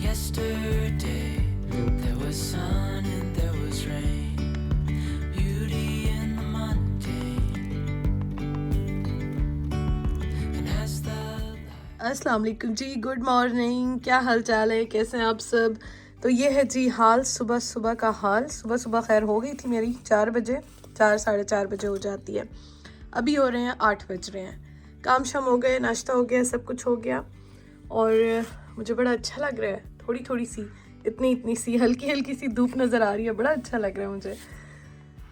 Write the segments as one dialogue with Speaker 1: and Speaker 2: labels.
Speaker 1: Yesterday there was sun and there was rain, beauty in the mundane. And as the
Speaker 2: अस्सलाम वालेकुम जी, good morning. क्या हाल चाल है, कैसे हैं आप सब? तो ये है जी हाल, सुबह सुबह का हाल। सुबह सुबह खैर हो गई थी मेरी 4 बजे, 4 साढ़े 4 बजे हो जाती है। अभी हो रहे हैं 8 बज रहे हैं। काम शाम हो गए, नाश्ता हो गया, सब कुछ हो गया और मुझे बड़ा अच्छा लग रहा है। थोड़ी थोड़ी सी, इतनी इतनी सी, हल्की हल्की सी धूप नज़र आ रही है, बड़ा अच्छा लग रहा है मुझे।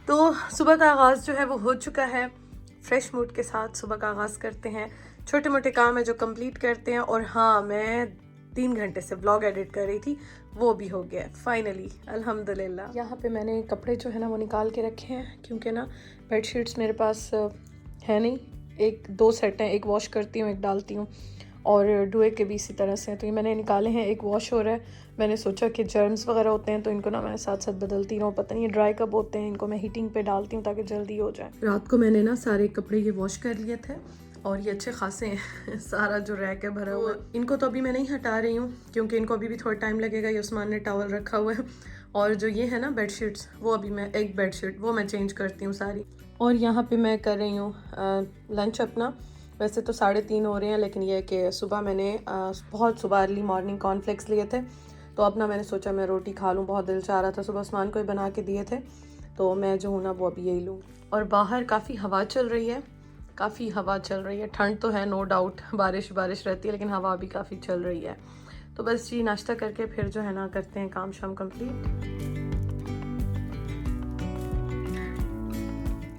Speaker 2: तो सुबह का आगाज़ जो है वो हो चुका है। फ्रेश मूड के साथ सुबह का आगाज़ करते हैं। छोटे मोटे काम है जो कंप्लीट करते हैं। और हाँ, मैं 3 घंटे से व्लॉग एडिट कर रही थी, वो भी हो गया फाइनली, अल्हम्दुलिल्लाह। यहाँ पे मैंने कपड़े जो है ना वो निकाल के रखे हैं, क्योंकि ना बेडशीट्स मेरे पास है नहीं। 1-2 सेट हैं, एक वॉश करती हूँ, एक डालती हूँ, और डुए के भी इसी तरह से हैं। तो ये मैंने निकाले हैं, एक वॉश हो रहा है। मैंने सोचा कि जर्म्स वगैरह होते हैं तो इनको ना मैं साथ साथ बदलती रहूँ, पता नहीं ड्राई कब होते हैं। इनको मैं हीटिंग पे डालती हूँ ताकि जल्दी हो जाए। रात को मैंने ना सारे कपड़े ये वॉश कर लिए थे और ये अच्छे खासे हैं सारा जो रैक है भरा हुआ है। इनको तो अभी मैं नहीं हटा रही हूँ क्योंकि इनको अभी भी थोड़ा टाइम लगेगा। ये उस्मान ने टॉवल रखा हुआ है और जो ये है ना बेडशीट्स, वो अभी मैं एक बेडशीट वो मैं चेंज करती हूँ सारी। और यहाँ पे मैं कर रही हूँ लंच अपना। वैसे तो 3:30 हो रहे हैं, लेकिन ये है कि सुबह मैंने बहुत सुबह अर्ली मॉर्निंग कॉर्नफ्लेक्स लिए थे, तो अपना मैंने सोचा मैं रोटी खा लूँ। बहुत दिल चाह रहा था, सुबह उस्मान को ही बना के दिए थे, तो मैं जो हूँ ना वो अभी यही लूँ। और बाहर काफ़ी हवा चल रही है, काफ़ी हवा चल रही है। ठंड तो है नो डाउट, बारिश रहती है, लेकिन हवा भी काफ़ी चल रही है। तो बस जी नाश्ता करके फिर जो है ना करते हैं काम शाम कंप्लीट।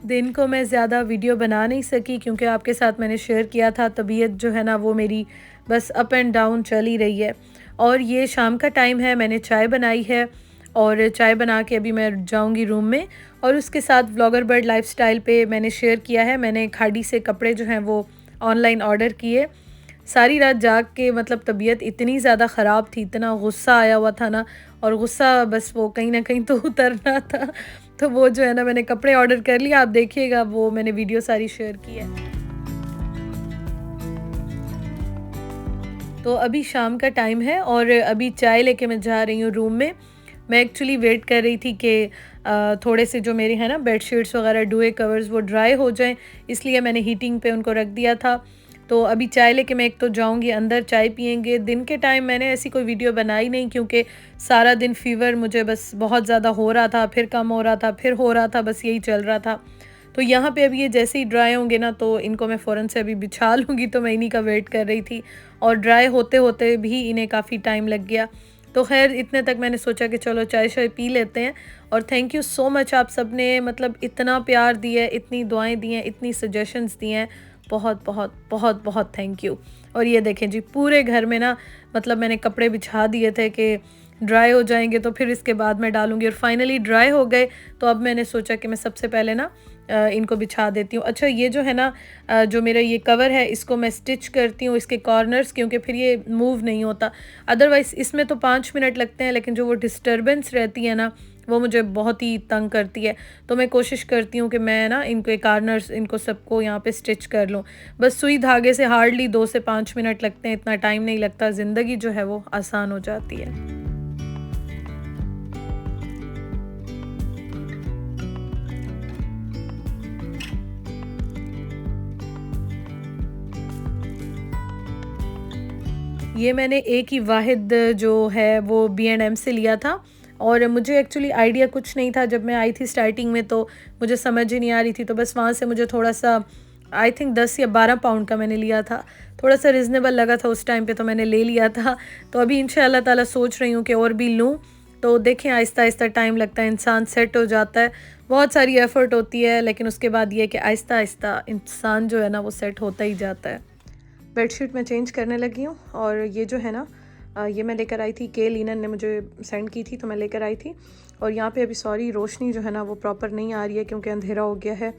Speaker 2: दिन को मैं ज़्यादा वीडियो बना नहीं सकी क्योंकि आपके साथ मैंने शेयर किया था, तबीयत जो है ना वो मेरी बस अप एंड डाउन चल ही रही है। और ये शाम का टाइम है, मैंने चाय बनाई है और चाय बना के अभी मैं जाऊंगी रूम में। और उसके साथ व्लॉगर बर्ड लाइफस्टाइल पे मैंने शेयर किया है, मैंने खाड़ी से कपड़े जो हैं वो ऑनलाइन ऑर्डर किए। सारी रात जाग के, मतलब तबीयत इतनी ज़्यादा ख़राब थी, इतना गुस्सा आया हुआ था ना, और गुस्सा बस वो कहीं ना कहीं तो उतरना था। तो वो जो है ना मैंने कपड़े ऑर्डर कर लिया, आप देखिएगा वो मैंने वीडियो सारी शेयर की है। तो अभी शाम का टाइम है और अभी चाय लेके मैं जा रही हूँ रूम में। मैं एक्चुअली वेट कर रही थी कि थोड़े से जो मेरे हैं ना बेडशीट्स वगैरह डुए कवर्स वो ड्राई हो जाएं, इसलिए मैंने हीटिंग पे उनको रख दिया था। तो अभी चाय लेके मैं एक तो जाऊंगी अंदर, चाय पियेंगे। दिन के टाइम मैंने ऐसी कोई वीडियो बनाई नहीं क्योंकि सारा दिन फीवर मुझे बस बहुत ज़्यादा हो रहा था, फिर कम हो रहा था, फिर हो रहा था, बस यही चल रहा था। तो यहाँ पे अभी ये जैसे ही ड्राई होंगे ना तो इनको मैं फ़ौरन से अभी बिछा लूँगी। तो मैं इन्हीं का वेट कर रही थी और ड्राई होते होते भी इन्हें काफ़ी टाइम लग गया। तो खैर इतने तक मैंने सोचा कि चलो चाय शाय पी लेते हैं। और थैंक यू सो मच, आप सब ने मतलब इतना प्यार दिया है, इतनी दुआएं दी हैं, इतनी सजेशंस दिए हैं, बहुत बहुत बहुत बहुत थैंक यू। और ये देखें जी पूरे घर में ना, मतलब मैंने कपड़े बिछा दिए थे कि ड्राई हो जाएंगे तो फिर इसके बाद मैं डालूंगी, और फाइनली ड्राई हो गए। तो अब मैंने सोचा कि मैं सबसे पहले ना इनको बिछा देती हूँ। अच्छा ये जो है ना जो मेरा ये कवर है, इसको मैं स्टिच करती हूँ इसके कॉर्नर्स, क्योंकि फिर ये मूव नहीं होता। अदरवाइज़ इसमें तो 5 मिनट लगते हैं, लेकिन जो वो डिस्टर्बेंस रहती है ना वो मुझे बहुत ही तंग करती है। तो मैं कोशिश करती हूँ कि मैं ना इनके कॉर्नर्स इनको सबको यहाँ पे स्टिच कर लूँ। बस सुई धागे से हार्डली 2 से 5 मिनट लगते हैं, इतना टाइम नहीं लगता। ज़िंदगी जो है वो आसान हो जाती है। ये मैंने एक ही वाहिद जो है वो B&M से लिया था, और मुझे एक्चुअली आइडिया कुछ नहीं था। जब मैं आई थी स्टार्टिंग में तो मुझे समझ ही नहीं आ रही थी, तो बस वहाँ से मुझे थोड़ा सा आई थिंक 10 या 12 पाउंड का मैंने लिया था। थोड़ा सा रिजनेबल लगा था उस टाइम पे, तो मैंने ले लिया था। तो अभी इंशाल्लाह ताला सोच रही हूँ कि और भी लूँ। तो देखें आहिस्ता आहिस्ता टाइम लगता है, इंसान सेट हो जाता है, बहुत सारी एफ़र्ट होती है, लेकिन उसके बाद ये कि आहिस्ता आहिस्ता इंसान जो है ना वो सेट होता ही जाता है। बेडशीट मैं चेंज करने लगी हूँ। और ये जो है ना ये मैं लेकर आई थी, के लीनन ने मुझे सेंड की थी, तो मैं लेकर आई थी। और यहाँ पे अभी सॉरी रोशनी जो है ना वो प्रॉपर नहीं आ रही है क्योंकि अंधेरा हो गया है।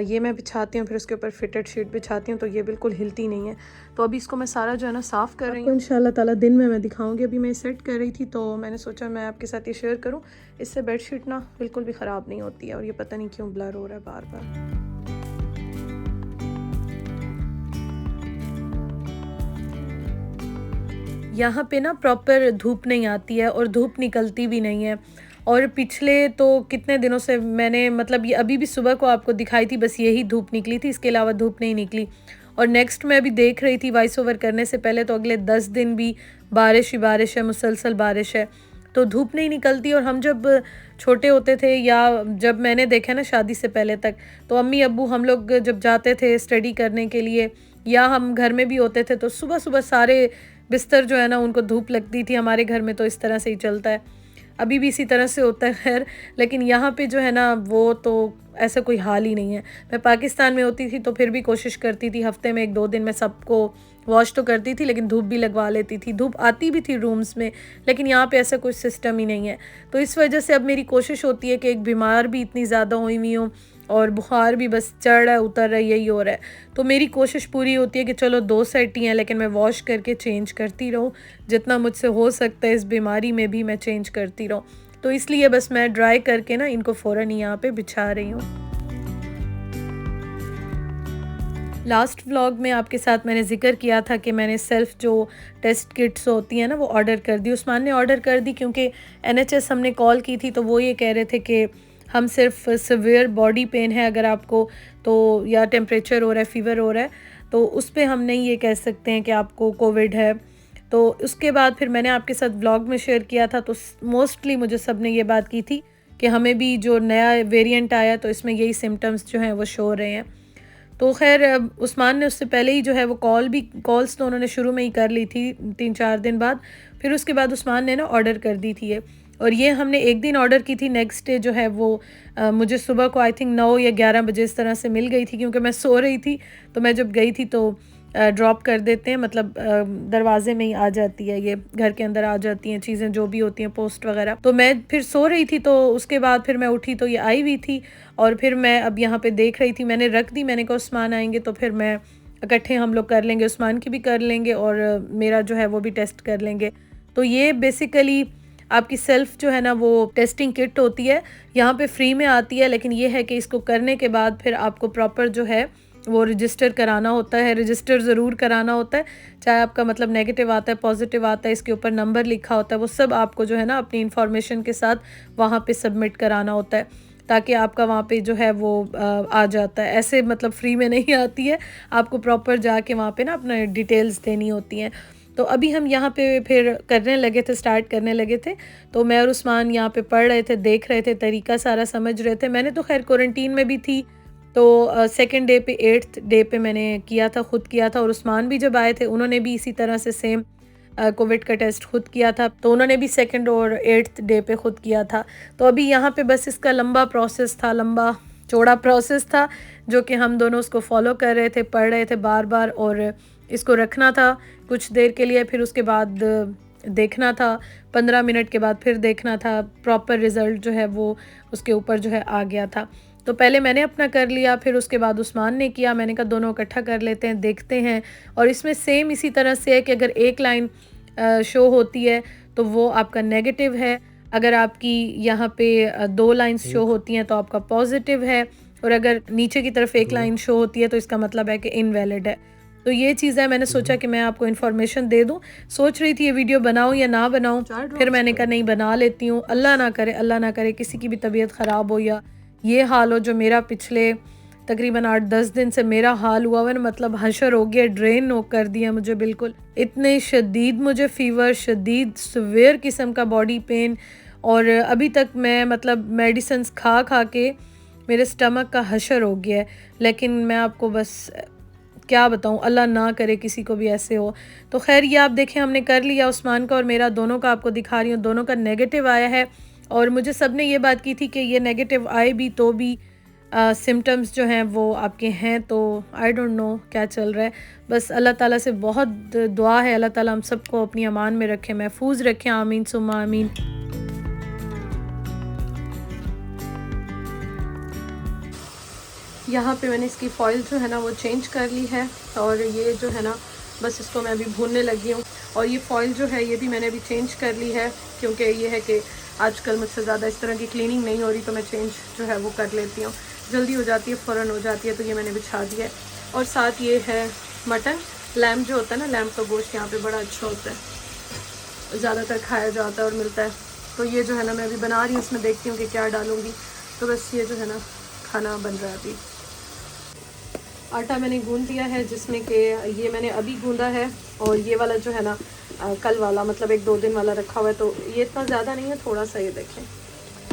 Speaker 2: ये मैं बिछाती हूँ, फिर उसके ऊपर फिटेड शीट बिछाती हूँ, तो ये बिल्कुल हिलती नहीं है। तो अभी इसको मैं सारा जो है ना साफ़ कर रही हूँ। इंशाल्लाह ताला दिन में मैं दिखाऊंगी। अभी मैं सेट कर रही थी तो मैंने सोचा मैं आपके साथ ये शेयर करूँ। इससे बेडशीट ना बिल्कुल भी ख़राब नहीं होती है। और ये पता नहीं क्यों ब्लर हो रहा है बार बार। यहाँ पे ना प्रॉपर धूप नहीं आती है और धूप निकलती भी नहीं है। और पिछले तो कितने दिनों से मैंने मतलब ये अभी भी सुबह को आपको दिखाई थी, बस यही धूप निकली थी, इसके अलावा धूप नहीं निकली। और नेक्स्ट मैं अभी देख रही थी वॉइस ओवर करने से पहले तो अगले 10 दिन भी बारिश ही बारिश है, मुसलसल बारिश है, तो धूप नहीं निकलती। और हम जब छोटे होते थे या जब मैंने देखा ना शादी से पहले तक, तो अम्मी अब्बू हम लोग जब जाते थे स्टडी करने के लिए या हम घर में भी होते थे तो सुबह सुबह सारे बिस्तर जो है ना उनको धूप लगती थी। हमारे घर में तो इस तरह से ही चलता है, अभी भी इसी तरह से होता है खैर, लेकिन यहाँ पे जो है ना वो तो ऐसा कोई हाल ही नहीं है। मैं पाकिस्तान में होती थी तो फिर भी कोशिश करती थी हफ्ते में 1-2 दिन मैं सबको वॉश तो करती थी, लेकिन धूप भी लगवा लेती थी। धूप आती भी थी रूम्स में, लेकिन यहाँ पे ऐसा कोई सिस्टम ही नहीं है। तो इस वजह से अब मेरी कोशिश होती है कि एक बीमार भी इतनी ज़्यादा हुई हुई हूँ और बुखार भी बस चढ़ रहा है उतर रहा है, यही हो रहा है। तो मेरी कोशिश पूरी होती है कि चलो 2 सेट ही हैं, लेकिन मैं वॉश करके चेंज करती रहूँ, जितना मुझसे हो सकता है इस बीमारी में भी मैं चेंज करती रहूँ। तो इसलिए बस मैं ड्राई करके ना इनको फ़ौरन ही यहाँ पे बिछा रही हूँ। लास्ट व्लॉग में आपके साथ मैंने ज़िक्र किया था कि मैंने सेल्फ़ जो टेस्ट किट्स होती हैं ना वो ऑर्डर कर दी। उस्मान ने ऑर्डर कर दी क्योंकि NHS हमने कॉल की थी तो वो ये कह रहे थे कि हम सिर्फ सिवियर बॉडी पेन है अगर आपको तो, या टेम्परेचर हो रहा है, फ़ीवर हो रहा है, तो उस पर हम नहीं ये कह सकते हैं कि आपको कोविड है। तो उसके बाद फिर मैंने आपके साथ व्लॉग में शेयर किया था तो मोस्टली मुझे सब ने ये बात की थी कि हमें भी जो नया वेरिएंट आया तो इसमें यही सिम्टम्स जो हैं वो शो हो रहे हैं। तो खैर उस्मान ने उससे पहले ही जो है वो कॉल्स तो उन्होंने शुरू में ही कर ली थी 3-4 दिन बाद। फिर उसके बाद उस्मान ने ना ऑर्डर कर दी थी ये, और ये हमने एक दिन ऑर्डर की थी, नेक्स्ट डे जो है वो मुझे सुबह को आई थिंक 9 या 11 बजे इस तरह से मिल गई थी, क्योंकि मैं सो रही थी। तो मैं जब गई थी तो ड्रॉप कर देते हैं, मतलब दरवाजे में ही आ जाती है, ये घर के अंदर आ जाती हैं चीज़ें जो भी होती हैं, पोस्ट वगैरह। तो मैं फिर सो रही थी तो उसके बाद फिर मैं उठी तो ये आई हुई थी, और फिर मैं अब यहाँ पे देख रही थी, मैंने रख दी। मैंने कहा उस्मान आएंगे तो फिर मैं इकट्ठे हम लोग कर लेंगे, उस्मान की भी कर लेंगे और मेरा जो है वो भी टेस्ट कर लेंगे। तो ये बेसिकली आपकी सेल्फ़ जो है ना वो टेस्टिंग किट होती है, यहाँ पे फ्री में आती है, लेकिन ये है कि इसको करने के बाद फिर आपको प्रॉपर जो है वो रजिस्टर कराना होता है। रजिस्टर ज़रूर कराना होता है, चाहे आपका मतलब नेगेटिव आता है पॉजिटिव आता है, इसके ऊपर नंबर लिखा होता है, वो सब आपको जो है ना अपनी इन्फॉर्मेशन के साथ वहाँ पे सबमिट कराना होता है, ताकि आपका वहाँ पे जो है वो आ जाता है। ऐसे मतलब फ्री में नहीं आती है, आपको प्रॉपर जाके वहाँ पे ना अपना डिटेल्स देनी होती हैं। तो अभी हम यहाँ पे फिर करने लगे थे, स्टार्ट करने लगे थे। तो मैं और उस्मान यहाँ पे पढ़ रहे थे, देख रहे थे, तरीका सारा समझ रहे थे। मैंने तो खैर क्वारंटीन में भी थी, तो सेकंड डे पे 8th डे पे मैंने किया था, ख़ुद किया था। और उस्मान भी जब आए थे उन्होंने भी इसी तरह से सेम कोविड का टेस्ट खुद किया था, तो उन्होंने भी 2nd और 8th डे पे खुद किया था। तो अभी यहाँ पे बस इसका लंबा प्रोसेस था, लंबा चौड़ा प्रोसेस था, जो कि हम दोनों उसको फॉलो कर रहे थे, पढ़ रहे थे बार बार, और इसको रखना था कुछ देर के लिए, फिर उसके बाद देखना था, 15 मिनट के बाद फिर देखना था। प्रॉपर रिज़ल्ट जो है वो उसके ऊपर जो है आ गया था। तो पहले मैंने अपना कर लिया, फिर उसके बाद उस्मान ने किया। मैंने कहा दोनों इकट्ठा कर लेते हैं, देखते हैं। और इसमें सेम इसी तरह से है कि अगर एक लाइन शो होती है तो वो आपका नेगेटिव है, अगर आपकी यहाँ पे 2 लाइंस शो होती हैं तो आपका पॉजिटिव है, और अगर नीचे की तरफ एक लाइन शो होती है तो इसका मतलब है कि इनवैलिड है। तो ये चीज़ है, मैंने सोचा कि मैं आपको इन्फॉर्मेशन दे दूं। सोच रही थी ये वीडियो बनाऊं या ना बनाऊं, फिर मैंने कहा नहीं बना लेती हूँ। अल्लाह ना करे किसी की भी तबीयत ख़राब हो या ये हाल हो जो मेरा पिछले तकरीबन 8-10 दिन से मेरा हाल हुआ है ना, मतलब हशर हो गया, ड्रेन हो कर दिया मुझे बिल्कुल। इतने शदीद मुझे फ़ीवर, शदीद सवेयर किस्म का बॉडी पेन, और अभी तक मैं मतलब मेडिसिन्स खा खा के मेरे स्टमक का हशर हो गया है। लेकिन मैं आपको बस क्या बताऊं, अल्लाह ना करे किसी को भी ऐसे हो। तो खैर ये आप देखें हमने कर लिया, उस्मान का और मेरा दोनों का आपको दिखा रही हूँ, दोनों का नेगेटिव आया है। और मुझे सब ने ये बात की थी कि ये नेगेटिव आए भी तो भी सिम्टम्स जो हैं वो आपके हैं। तो आई डोंट नो क्या चल रहा है, बस अल्लाह ताला से बहुत दुआ है, अल्लाह ताला हम सबको अपनी अमान में रखे, महफूज रखें, आमीन सुम्मा आमीन। यहाँ पे मैंने इसकी फॉइल जो है ना वो चेंज कर ली है, और ये जो है ना बस इसको मैं अभी भूनने लगी हूँ। और ये फॉइल जो है ये भी मैंने अभी चेंज कर ली है, क्योंकि ये है कि आजकल मुझसे ज़्यादा इस तरह की क्लीनिंग नहीं हो रही, तो मैं चेंज जो है वो कर लेती हूँ, जल्दी हो जाती है, फ़ौरन हो जाती है। तो ये मैंने बिछा दिया है। और साथ ये है मटन, लैम्प जो होता है ना, लैम्प का गोश्त यहाँ पे बड़ा अच्छा होता है। ज़्यादातर खाया जाता है और मिलता है। तो ये जो है ना मैं अभी बना रही हूँ, इसमें देखती हूँ कि क्या डालूँगी। तो बस ये जो है ना खाना बन रहा है अभी। आटा मैंने गूंद दिया है, जिसमें कि ये मैंने अभी गूंदा है, और ये वाला जो है ना कल वाला, मतलब 1-2 दिन वाला रखा हुआ है। तो ये इतना ज़्यादा नहीं है, थोड़ा सा। ये देखें,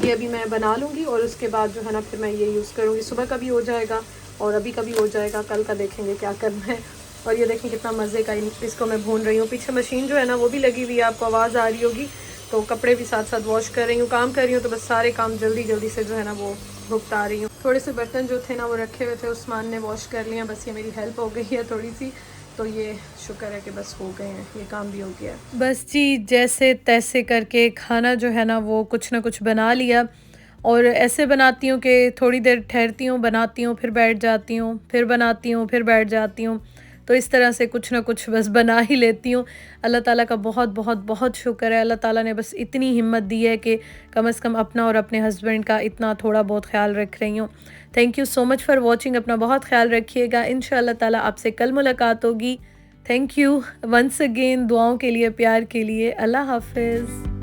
Speaker 2: ये अभी मैं बना लूँगी और उसके बाद जो है ना फिर मैं ये यूज़ करूँगी। सुबह का भी हो जाएगा और अभी का भी हो जाएगा, कल का देखेंगे क्या करना है। और ये देखें कितना मज़े का इसको मैं भून रही हूँ। पीछे मशीन जो है ना वो भी लगी हुई है, आपको आवाज़ आ रही होगी। तो कपड़े भी साथ साथ वॉश कर रही हूँ, काम कर रही हूँ। तो बस सारे काम जल्दी जल्दी से जो है ना वो भुगता रही हूँ। थोड़े से बर्तन जो थे ना वो रखे हुए थे, उस्मान ने वॉश कर लिया। बस ये मेरी हेल्प हो गई है थोड़ी सी, तो ये शुक्र है कि बस हो गए हैं, ये काम भी हो गया। बस जी जैसे तैसे करके खाना जो है ना वो कुछ ना कुछ बना लिया। और ऐसे बनाती हूँ कि थोड़ी देर ठहरती हूँ, बनाती हूँ, फिर बैठ जाती हूँ, फिर बनाती हूँ, फिर बैठ जाती हूँ। तो इस तरह से कुछ ना कुछ बस बना ही लेती हूँ। अल्लाह ताला का बहुत बहुत बहुत शुक्र है, अल्लाह ताला ने बस इतनी हिम्मत दी है कि कम से कम अपना और अपने हस्बैंड का इतना थोड़ा बहुत ख्याल रख रही हूँ। Thank you so much for watching. अपना बहुत ख्याल रखिएगा। इंशाअल्लाह ताला आपसे कल मुलाकात होगी। थैंक यू वंस अगेन, दुआओं के लिए, प्यार के लिए। अल्लाह हाफिज़।